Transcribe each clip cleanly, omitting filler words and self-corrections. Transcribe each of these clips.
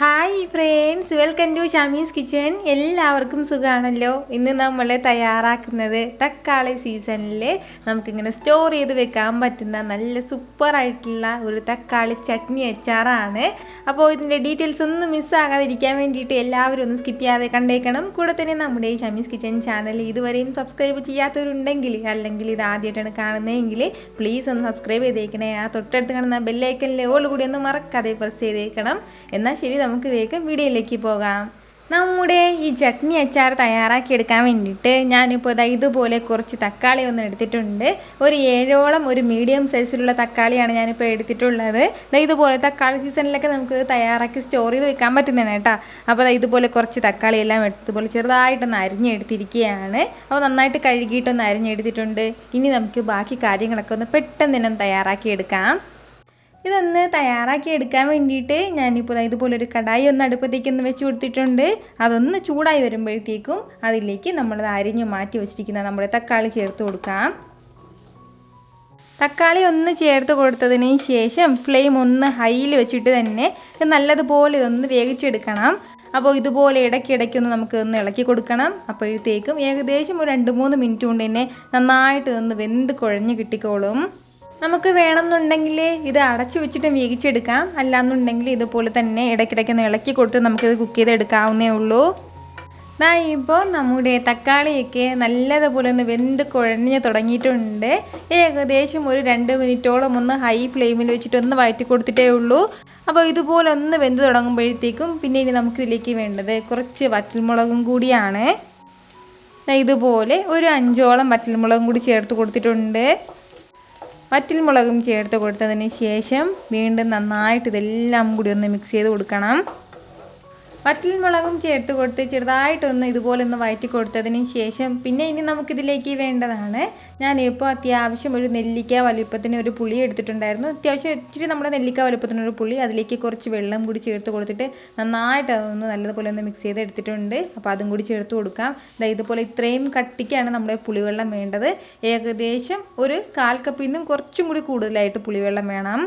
Hi friends, welcome to Shamees kitchen. എല്ലാവർക്കും സുഖമാണല്ലോ. ഇന്ന് നമ്മൾ തയ്യാറാക്കുന്നത് തക്കാളി സീസണിൽ നമുക്കിങ്ങനെ സ്റ്റോർ ചെയ്ത് വെക്കാൻ പറ്റുന്ന നല്ല സൂപ്പറായിട്ടുള്ള ഒരു തക്കാളി ചട്നി അച്ചാറാണ്. അപ്പോൾ ഇതിൻ്റെ ഡീറ്റെയിൽസ് ഒന്നും മിസ്സാകാതിരിക്കാൻ വേണ്ടിയിട്ട് എല്ലാവരും ഒന്ന് സ്കിപ്പ് ചെയ്യാതെ കണ്ടേക്കണം. കൂടെ തന്നെ നമ്മുടെ ഈ ഷമീസ് കിച്ചൻ ചാനൽ ഇതുവരെയും സബ്സ്ക്രൈബ് ചെയ്യാത്തവരുണ്ടെങ്കിൽ, അല്ലെങ്കിൽ ഇത് ആദ്യമായിട്ടാണ് കാണുന്നതെങ്കിൽ പ്ലീസ് ഒന്ന് സബ്സ്ക്രൈബ് ചെയ്തേക്കണേ. ആ തൊട്ടടുത്ത് കാണുന്ന ബെല്ലൈക്കനിലെ ഓൾ കൂടി ഒന്ന് മറക്കാതെ പ്രസ് ചെയ്തേക്കണം. എന്നാൽ ശരി, നമുക്ക് വേഗം വീഡിയോയിലേക്ക് പോകാം. നമ്മുടെ ഈ ചട്നി അച്ചാർ തയ്യാറാക്കിയെടുക്കാൻ വേണ്ടിയിട്ട് ഞാനിപ്പോൾ ഇതുപോലെ കുറച്ച് തക്കാളി ഒന്ന് എടുത്തിട്ടുണ്ട്. ഒരു 7ഓളം ഒരു മീഡിയം സൈസിലുള്ള തക്കാളിയാണ് ഞാനിപ്പോൾ എടുത്തിട്ടുള്ളത്. ഇതുപോലെ തക്കാളി സീസണിലൊക്കെ നമുക്ക് തയ്യാറാക്കി സ്റ്റോർ ചെയ്ത് വെക്കാൻ പറ്റുന്നതാണ് കേട്ടോ. അപ്പോൾ ഇതുപോലെ കുറച്ച് തക്കാളി എല്ലാം എടുത്തതുപോലെ ചെറുതായിട്ടൊന്ന് അരിഞ്ഞെടുത്തിരിക്കുകയാണ്. അപ്പോൾ നന്നായിട്ട് കഴുകിയിട്ടൊന്ന് അരിഞ്ഞെടുത്തിട്ടുണ്ട്. ഇനി നമുക്ക് ബാക്കി കാര്യങ്ങളൊക്കെ ഒന്ന് പെട്ടെന്ന് തന്നെ തയ്യാറാക്കിയെടുക്കാം. ഇതൊന്ന് തയ്യാറാക്കി എടുക്കാൻ വേണ്ടിയിട്ട് ഞാനിപ്പോൾ ഇതുപോലൊരു കടായി ഒന്ന് അടുപ്പത്തേക്കൊന്ന് വെച്ച് കൊടുത്തിട്ടുണ്ട്. അതൊന്ന് ചൂടായി വരുമ്പോഴത്തേക്കും അതിലേക്ക് നമ്മളത് അരിഞ്ഞ് മാറ്റി വെച്ചിരിക്കുന്ന നമ്മുടെ തക്കാളി ചേർത്ത് കൊടുക്കാം. തക്കാളി ഒന്ന് ചേർത്ത് കൊടുത്തതിന് ശേഷം ഫ്ലെയിം ഒന്ന് ഹൈയിൽ വെച്ചിട്ട് തന്നെ നല്ലതുപോലെ ഇതൊന്ന് വേവിച്ചെടുക്കണം. അപ്പോൾ ഇതുപോലെ ഇടയ്ക്കിടയ്ക്കൊന്ന് നമുക്ക് ഒന്ന് ഇളക്കി കൊടുക്കണം. അപ്പോഴത്തേക്കും ഏകദേശം ഒരു 2-3 മിനിറ്റ് കൊണ്ട് തന്നെ നന്നായിട്ട് ഇതൊന്ന് വെന്ത് കുഴഞ്ഞ് കിട്ടിക്കോളും. നമുക്ക് വേണമെന്നുണ്ടെങ്കിൽ ഇത് അടച്ചു വെച്ചിട്ട് വേവിച്ചെടുക്കാം. അല്ലാന്നുണ്ടെങ്കിൽ ഇതുപോലെ തന്നെ ഇടയ്ക്കിടയ്ക്കൊന്ന് ഇളക്കി കൊടുത്ത് നമുക്കിത് കുക്ക് ചെയ്തെടുക്കാവുന്നേ ഉള്ളൂ. ഇപ്പോൾ നമ്മുടെ തക്കാളിയൊക്കെ നല്ലതുപോലെ ഒന്ന് വെന്ത് കുഴഞ്ഞ് തുടങ്ങിയിട്ടുണ്ട്. ഏകദേശം ഒരു 2 മിനിറ്റോളം ഒന്ന് ഹൈ ഫ്ലെയിമിൽ വെച്ചിട്ട് ഒന്ന് വഴറ്റി കൊടുത്തിട്ടേ ഉള്ളൂ. അപ്പോൾ ഇതുപോലെ ഒന്ന് വെന്ത് തുടങ്ങുമ്പോഴത്തേക്കും പിന്നെ ഇനി നമുക്കിതിലേക്ക് വേണ്ടത് കുറച്ച് വറ്റൽമുളകും കൂടിയാണ്. ഇതുപോലെ ഒരു 5ഓളം വറ്റൽമുളകും കൂടി ചേർത്ത് കൊടുത്തിട്ടുണ്ട്. വറ്റൽമുളകും ചേർത്ത് കൊടുത്തതിന് ശേഷം വീണ്ടും നന്നായിട്ട് ഇതെല്ലാം കൂടി ഒന്ന് മിക്സ് ചെയ്ത് കൊടുക്കണം. വറ്റൽമുളകും ചേർത്ത് കൊടുത്ത് ചെറുതായിട്ടൊന്ന് ഇതുപോലെ ഒന്ന് വഴറ്റി കൊടുത്തതിന് ശേഷം പിന്നെ ഇനി നമുക്കിതിലേക്ക് വേണ്ടതാണ്, ഞാനിപ്പോൾ അത്യാവശ്യം ഒരു നെല്ലിക്ക വലുപ്പത്തിന് ഒരു പുളി എടുത്തിട്ടുണ്ടായിരുന്നു. അത്യാവശ്യം ഇച്ചിരി നമ്മുടെ നെല്ലിക്ക വലുപ്പത്തിനൊരു പുളി, അതിലേക്ക് കുറച്ച് വെള്ളം കൂടി ചേർത്ത് കൊടുത്തിട്ട് നന്നായിട്ട് അതൊന്ന് നല്ലതുപോലെ ഒന്ന് മിക്സ് ചെയ്ത് എടുത്തിട്ടുണ്ട്. അപ്പോൾ അതും കൂടി ചേർത്ത് കൊടുക്കാം. ഇതുപോലെ ഇത്രയും കട്ടിക്കാണ് നമ്മുടെ പുളിവെള്ളം വേണ്ടത്. ഏകദേശം ഒരു 1/4 കപ്പിനും കുറച്ചും കൂടി കൂടുതലായിട്ട് പുളിവെള്ളം വേണം.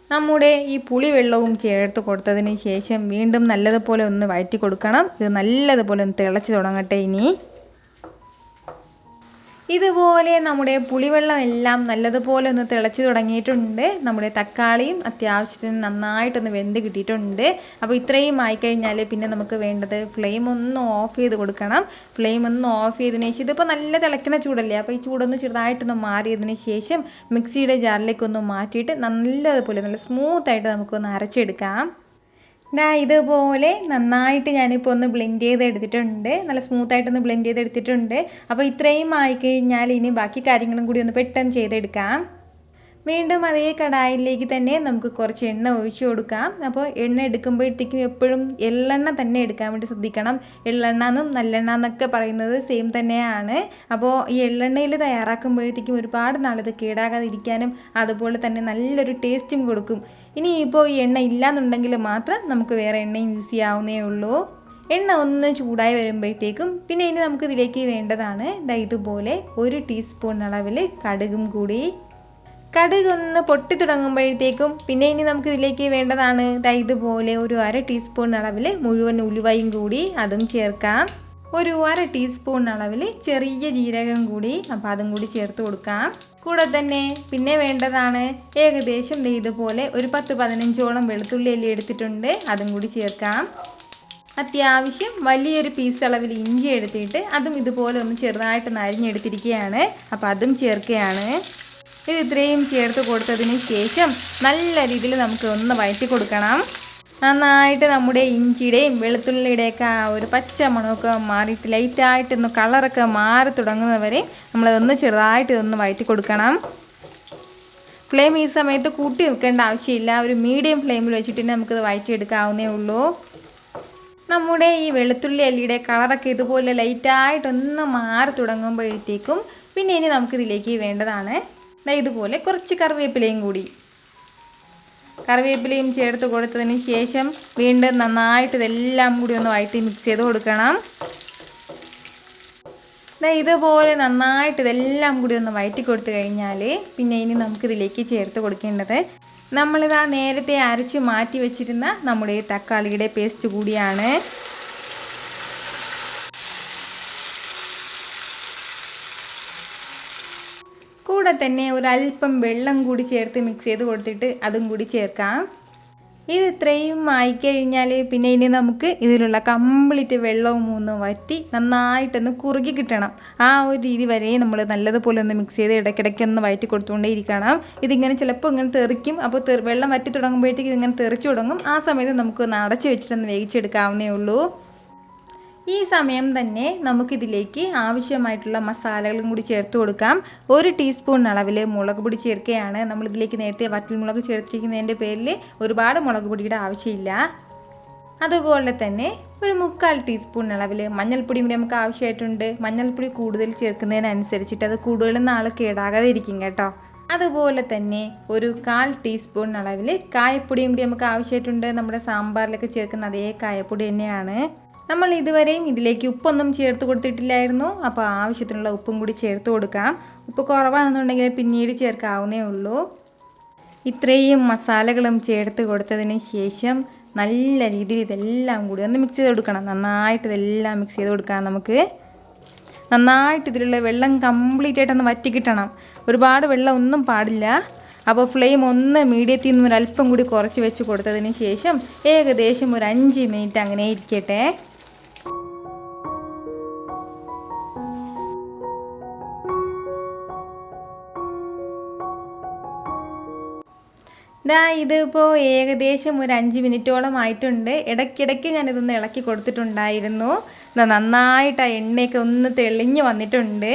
നമ്മുടെ ഈ പുളിവെള്ളവും ചേർത്ത് കൊടുത്തതിന് ശേഷം വീണ്ടും നല്ലതുപോലെ ഒന്ന് വഴറ്റി കൊടുക്കണം. ഇത് നല്ലതുപോലെ ഒന്ന് തിളച്ച് തുടങ്ങട്ടെ. ഇനി ഇതുപോലെ നമ്മുടെ പുളിവെള്ളം എല്ലാം നല്ലതുപോലെ ഒന്ന് തിളച്ച് തുടങ്ങിയിട്ടുണ്ട്. നമ്മുടെ തക്കാളിയും അത്യാവശ്യത്തിന് നന്നായിട്ടൊന്ന് വെന്ത് കിട്ടിയിട്ടുണ്ട്. അപ്പോൾ ഇത്രയും ആയിക്കഴിഞ്ഞാൽ പിന്നെ നമുക്ക് വേണ്ടത് ഫ്ലെയിം ഒന്ന് ഓഫ് ചെയ്ത് കൊടുക്കണം. ഫ്ലെയിം ഒന്ന് ഓഫ് ചെയ്തതിന് ശേഷം ഇതിപ്പോൾ നല്ല തിളയ്ക്കുന്ന ചൂടല്ലേ, അപ്പോൾ ഈ ചൂടൊന്ന് ചെറുതായിട്ടൊന്ന് മാറിയതിന് ശേഷം മിക്സിയുടെ ജാറിലേക്കൊന്ന് മാറ്റിയിട്ട് നല്ലതുപോലെ നല്ല സ്മൂത്തായിട്ട് നമുക്കൊന്ന് അരച്ചെടുക്കാം. ഇതുപോലെ നന്നായിട്ട് ഞാനിപ്പോൾ ഒന്ന് ബ്ലെൻഡ് ചെയ്തെടുത്തിട്ടുണ്ട്. നല്ല സ്മൂത്തായിട്ടൊന്ന് ബ്ലെൻഡ് ചെയ്തെടുത്തിട്ടുണ്ട്. അപ്പോൾ ഇത്രയും ആയിക്കഴിഞ്ഞാൽ ഇനി ബാക്കി കാര്യങ്ങളും കൂടി ഒന്ന് പെട്ടെന്ന് ചെയ്തെടുക്കാം. വീണ്ടും അതേ കടായിലേക്ക് തന്നെ നമുക്ക് കുറച്ച് എണ്ണ ഒഴിച്ചു കൊടുക്കാം. അപ്പോൾ എണ്ണ എടുക്കുമ്പോഴത്തേക്കും എപ്പോഴും എള്ളെണ്ണ തന്നെ എടുക്കാൻ വേണ്ടി ശ്രദ്ധിക്കണം. എള്ളെണ്ണ എന്നും നല്ലെണ്ണ എന്നൊക്കെ പറയുന്നത് സെയിം തന്നെയാണ്. അപ്പോൾ ഈ എള്ളെണ്ണയിൽ തയ്യാറാക്കുമ്പോഴത്തേക്കും ഒരുപാട് നാളിത് കേടാകാതിരിക്കാനും അതുപോലെ തന്നെ നല്ലൊരു ടേസ്റ്റും കൊടുക്കും. ഇനിയിപ്പോൾ ഈ എണ്ണ ഇല്ലയെന്നുണ്ടെങ്കിൽ മാത്രം നമുക്ക് വേറെ എണ്ണയും യൂസ് ചെയ്യാവുന്നേ ഉള്ളൂ. എണ്ണ ഒന്ന് ചൂടായി വരുമ്പോഴത്തേക്കും പിന്നെ ഇനി നമുക്കിതിലേക്ക് വേണ്ടതാണ് ഇതുപോലെ 1 ടീസ്പൂൺ അളവിൽ കടുകും കൂടി. കടുക് ഒന്ന് പൊട്ടി തുടങ്ങുമ്പോഴത്തേക്കും പിന്നെ ഇനി നമുക്കിതിലേക്ക് വേണ്ടതാണ് ഇതുപോലെ ഒരു 1/2 ടീസ്പൂൺ അളവിൽ മുഴുവൻ ഉലുവയും കൂടി അതും ചേർക്കാം. ഒരു 1/2 ടീസ്പൂൺ അളവിൽ ചെറിയ ജീരകം കൂടി, അപ്പോൾ അതും കൂടി ചേർത്ത് കൊടുക്കാം. കൂടെ തന്നെ പിന്നെ വേണ്ടതാണ് ഏകദേശം ഇതുപോലെ ഒരു 10-15ഓളം വെളുത്തുള്ളി അല്ലി എടുത്തിട്ടുണ്ട്, അതും കൂടി ചേർക്കാം. അത്യാവശ്യം വലിയൊരു പീസ് അളവിൽ ഇഞ്ചി എടുത്തിട്ട് അതും ഇതുപോലെ ഒന്ന് ചെറുതായിട്ട് അരിഞ്ഞെടുത്തിരിക്കുകയാണ്, അപ്പോൾ അതും ചേർക്കുകയാണ്. ഇത് ഇത്രയും ചേർത്ത് കൊടുത്തതിന് ശേഷം നല്ല രീതിയിൽ നമുക്ക് ഒന്ന് വഴറ്റി കൊടുക്കണം. നന്നായിട്ട് നമ്മുടെ ഇഞ്ചിയുടെയും വെളുത്തുള്ളിയുടെയൊക്കെ ആ ഒരു പച്ച മണമൊക്കെ മാറിയിട്ട് ലൈറ്റായിട്ടൊന്ന് കളറൊക്കെ മാറി തുടങ്ങുന്നവരെ നമ്മളതൊന്ന് ചെറുതായിട്ട് ഇതൊന്ന് വഴറ്റി കൊടുക്കണം. ഫ്ലെയിം ഈ സമയത്ത് കൂട്ടി വെക്കേണ്ട ആവശ്യമില്ല. ഒരു മീഡിയം ഫ്ലെയിമിൽ വെച്ചിട്ട് നമുക്കിത് വഴറ്റിയെടുക്കാവുന്നേ ഉള്ളൂ. നമ്മുടെ ഈ വെളുത്തുള്ളി അല്ലിയുടെ കളറൊക്കെ ഇതുപോലെ ലൈറ്റായിട്ടൊന്ന് മാറി തുടങ്ങുമ്പോഴത്തേക്കും പിന്നെ ഇനി നമുക്കിതിലേക്ക് വേണ്ടതാണ് ഇതുപോലെ കുറച്ച് കറിവേപ്പിലയും കൂടി. കറിവേപ്പിലയും ചേർത്ത് കൊടുത്തതിന് ശേഷം വീണ്ടും നന്നായിട്ട് ഇതെല്ലാം കൂടി ഒന്ന് വഴറ്റി മിക്സ് ചെയ്ത് കൊടുക്കണം. ഇതുപോലെ നന്നായിട്ട് ഇതെല്ലാം കൂടി ഒന്ന് വഴറ്റി കൊടുത്തു കഴിഞ്ഞാൽ പിന്നെ ഇനി നമുക്കിതിലേക്ക് ചേർത്ത് കൊടുക്കേണ്ടത് നമ്മളിതാ നേരത്തെ അരച്ച് മാറ്റി വെച്ചിരുന്ന നമ്മുടെ തക്കാളിയുടെ പേസ്റ്റ് കൂടിയാണ്. കൂടെ തന്നെ ഒരല്പം വെള്ളം കൂടി ചേർത്ത് മിക്സ് ചെയ്ത് കൊടുത്തിട്ട് അതും കൂടി ചേർക്കാം. ഇത് ഇത്രയും ആയിക്കഴിഞ്ഞാൽ പിന്നെ ഇനി നമുക്ക് ഇതിലുള്ള കംപ്ലീറ്റ് വെള്ളവും ഒന്ന് വറ്റി നന്നായിട്ടൊന്ന് കുറുകി കിട്ടണം. ആ ഒരു രീതി വരെ നമ്മൾ നല്ലതുപോലെ ഒന്ന് മിക്സ് ചെയ്ത് ഇടയ്ക്കിടയ്ക്കൊന്ന് വഴറ്റി കൊടുത്തുകൊണ്ടേ ഇരിക്കണം. ഇതിങ്ങനെ ചിലപ്പോൾ ഇങ്ങനെ തെറിക്കും. അപ്പോൾ വെള്ളം വറ്റി തുടങ്ങുമ്പോഴത്തേക്ക് ഇതിങ്ങനെ തെറിച്ചു തുടങ്ങും. ആ സമയത്ത് നമുക്കൊന്ന് അടച്ച് വെച്ചിട്ടൊന്ന് വേവിച്ചെടുക്കാവുന്നേ ഉള്ളൂ. ഈ സമയം തന്നെ നമുക്കിതിലേക്ക് ആവശ്യമായിട്ടുള്ള മസാലകളും കൂടി ചേർത്ത് കൊടുക്കാം. 1 ടീസ്പൂൺ അളവിൽ മുളക് പൊടി ചേർക്കുകയാണ്. നമ്മളിതിലേക്ക് നേരത്തെ വറ്റൽമുളക് ചേർത്തിരിക്കുന്നതിൻ്റെ പേരിൽ ഒരുപാട് മുളക് പൊടിയുടെ ആവശ്യമില്ല. അതുപോലെ തന്നെ ഒരു 3/4 ടീസ്പൂൺ അളവിൽ മഞ്ഞൾപ്പൊടിയും കൂടി നമുക്ക് ആവശ്യമായിട്ടുണ്ട്. മഞ്ഞൾപ്പൊടി കൂടുതൽ ചേർക്കുന്നതിനനുസരിച്ചിട്ട് അത് കൂടുതൽ നാൾ കേടാകാതെ ഇരിക്കും കേട്ടോ. അതുപോലെ തന്നെ ഒരു 1/4 ടീസ്പൂൺ അളവിൽ കായപ്പൊടിയും കൂടി നമുക്ക് ആവശ്യമായിട്ടുണ്ട്. നമ്മുടെ സാമ്പാറിലൊക്കെ ചേർക്കുന്ന അതേ കായപ്പൊടി തന്നെയാണ്. നമ്മൾ ഇതുവരെയും ഇതിലേക്ക് ഉപ്പൊന്നും ചേർത്ത് കൊടുത്തിട്ടില്ലായിരുന്നു. അപ്പോൾ ആവശ്യത്തിനുള്ള ഉപ്പും കൂടി ചേർത്ത് കൊടുക്കാം. ഉപ്പ് കുറവാണെന്നുണ്ടെങ്കിൽ പിന്നീട് ചേർക്കാവുന്നേ ഉള്ളൂ. ഇത്രയും മസാലകളും ചേർത്ത് കൊടുത്തതിന് ശേഷം നല്ല രീതിയിൽ ഇതെല്ലാം കൂടി ഒന്ന് മിക്സ് ചെയ്ത് കൊടുക്കണം. നന്നായിട്ട് ഇതെല്ലാം മിക്സ് ചെയ്ത് കൊടുക്കാം. നമുക്ക് നന്നായിട്ട് ഇതിലുള്ള വെള്ളം കംപ്ലീറ്റ് ആയിട്ടൊന്ന് വറ്റി കിട്ടണം. ഒരുപാട് വെള്ളം ഒന്നും പാടില്ല. അപ്പോൾ ഫ്ലെയിം ഒന്ന് മീഡിയത്തിൽ നിന്ന് ഒരല്പം കൂടി കുറച്ച് വെച്ച് കൊടുത്തതിന് ശേഷം ഏകദേശം ഒരു 5 മിനിറ്റ് അങ്ങനെ ഇരിക്കട്ടെ. ഇതിപ്പോൾ ഏകദേശം ഒരു 5 മിനിറ്റോളം ആയിട്ടുണ്ട്. ഇടയ്ക്കിടയ്ക്ക് ഞാനിതൊന്ന് ഇളക്കി കൊടുത്തിട്ടുണ്ടായിരുന്നു. നന്നായിട്ട് ആ എണ്ണയൊക്കെ ഒന്ന് തെളിഞ്ഞ് വന്നിട്ടുണ്ട്.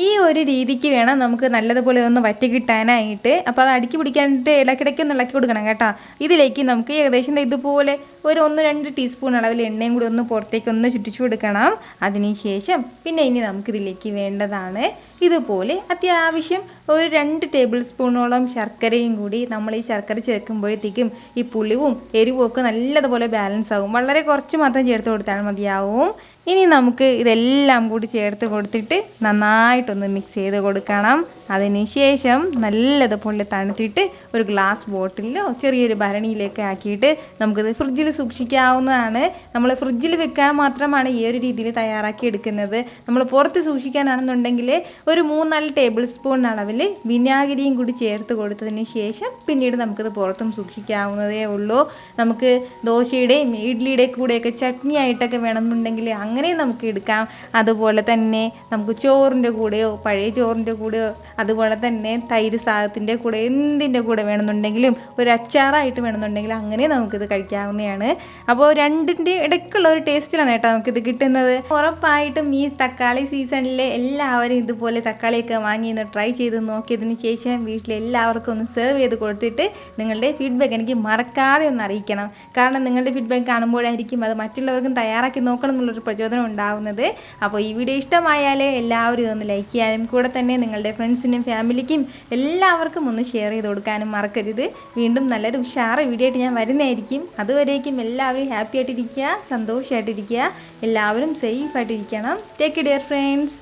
ഈ ഒരു രീതിക്ക് വേണം നമുക്ക് നല്ലതുപോലെ ഒന്ന് വറ്റി കിട്ടാനായിട്ട്. അപ്പോൾ അത് അടുക്കി പിടിക്കാനായിട്ട് ഇടയ്ക്കിടയ്ക്ക് ഒന്ന് ഇളക്കി കൊടുക്കണം കേട്ടോ. ഇതിലേക്ക് നമുക്ക് ഏകദേശം ഇതുപോലെ ഒരു 1-2 ടീസ്പൂൺ അളവിൽ എണ്ണയും കൂടി ഒന്ന് പുറത്തേക്ക് ഒന്ന് ചുറ്റിച്ചു കൊടുക്കണം. അതിനുശേഷം പിന്നെ ഇനി നമുക്കിതിലേക്ക് വേണ്ടതാണ് ഇതുപോലെ അത്യാവശ്യം ഒരു 2 ടേബിൾ സ്പൂണോളം ശർക്കരയും കൂടി. നമ്മൾ ഈ ശർക്കര ചേർക്കുമ്പോഴത്തേക്കും ഈ പുളിവും എരിവും ഒക്കെ നല്ലതുപോലെ ബാലൻസ് ആകും. വളരെ കുറച്ച് മാത്രം ചേർത്ത് കൊടുത്താൽ മതിയാവും. ഇനി നമുക്ക് ഇതെല്ലാം കൂടി ചേർത്ത് കൊടുത്തിട്ട് നന്നായിട്ടൊന്ന് മിക്സ് ചെയ്ത് കൊടുക്കണം. അതിനുശേഷം നല്ലതുപോലെ തണുത്തിട്ട് ഒരു ഗ്ലാസ് ബോട്ടിലോ ചെറിയൊരു ഭരണിയിലേക്ക് ആക്കിയിട്ട് നമുക്കിത് ഫ്രിഡ്ജിൽ സൂക്ഷിക്കാവുന്നതാണ്. നമ്മൾ ഫ്രിഡ്ജിൽ വെക്കാൻ മാത്രമാണ് ഈ ഒരു രീതിയിൽ തയ്യാറാക്കി എടുക്കുന്നത്. നമ്മൾ പുറത്ത് സൂക്ഷിക്കാനാണെന്നുണ്ടെങ്കിൽ ഒരു 3-4 ടേബിൾ സ്പൂൺ അളവിൽ വിനാഗിരിയും കൂടി ചേർത്ത് കൊടുത്തതിന് ശേഷം പിന്നീട് നമുക്കിത് പുറത്തും സൂക്ഷിക്കാവുന്നതേ ഉള്ളൂ. നമുക്ക് ദോശയുടെയും ഇഡ്ലിയുടെയും കൂടെയൊക്കെ ചട്നി ആയിട്ടൊക്കെ വേണമെന്നുണ്ടെങ്കിൽ അങ്ങനെ നമുക്ക് എടുക്കാം. അതുപോലെ തന്നെ നമുക്ക് ചോറിൻ്റെ കൂടെയോ പഴയ ചോറിൻ്റെ കൂടെയോ അതുപോലെ തന്നെ തൈര് സാദത്തിൻ്റെ കൂടെ എന്തിൻ്റെ കൂടെ വേണമെന്നുണ്ടെങ്കിലും ഒരു അച്ചാറായിട്ട് വേണമെന്നുണ്ടെങ്കിൽ അങ്ങനെ നമുക്കിത് കഴിക്കാവുന്നതാണ്. അപ്പോൾ രണ്ടിൻ്റെ ഇടയ്ക്കുള്ള ഒരു ടേസ്റ്റിലാണ് കേട്ടോ നമുക്കിത് കിട്ടുന്നത്. ഉറപ്പായിട്ടും ഈ തക്കാളി സീസണിൽ എല്ലാവരും ഇതുപോലെ തക്കാളിയൊക്കെ വാങ്ങി ഒന്ന് ട്രൈ ചെയ്ത് നോക്കിയതിന് ശേഷം വീട്ടിലെല്ലാവർക്കും ഒന്ന് സെർവ് ചെയ്ത് കൊടുത്തിട്ട് നിങ്ങളുടെ ഫീഡ്ബാക്ക് എനിക്ക് മറക്കാതെ ഒന്ന് അറിയിക്കണം. കാരണം നിങ്ങളുടെ ഫീഡ്ബാക്ക് കാണുമ്പോഴായിരിക്കും അത് മറ്റുള്ളവർക്കും തയ്യാറാക്കി നോക്കണം എന്നുള്ളൊരു പ്രചോദനം ഉണ്ടാവുന്നത്. അപ്പോൾ ഈ വീഡിയോ ഇഷ്ടമായാൽ എല്ലാവരും ഒന്ന് ലൈക്ക് ചെയ്യാനും കൂടെ തന്നെ നിങ്ങളുടെ ഫ്രണ്ട്സിനും ഫാമിലിക്കും എല്ലാവർക്കും ഒന്ന് ഷെയർ ചെയ്ത് കൊടുക്കാനും മറക്കരുത്. വീണ്ടും നല്ലൊരു ഉഷാറ് വീഡിയോ ആയിട്ട് ഞാൻ വരുന്നതായിരിക്കും. അതുവരേക്കും എല്ലാവരും ഹാപ്പി ആയിട്ടിരിക്കുക, സന്തോഷമായിട്ടിരിക്കുക, എല്ലാവരും സേഫ് ആയിട്ടിരിക്കണം. Take care friends.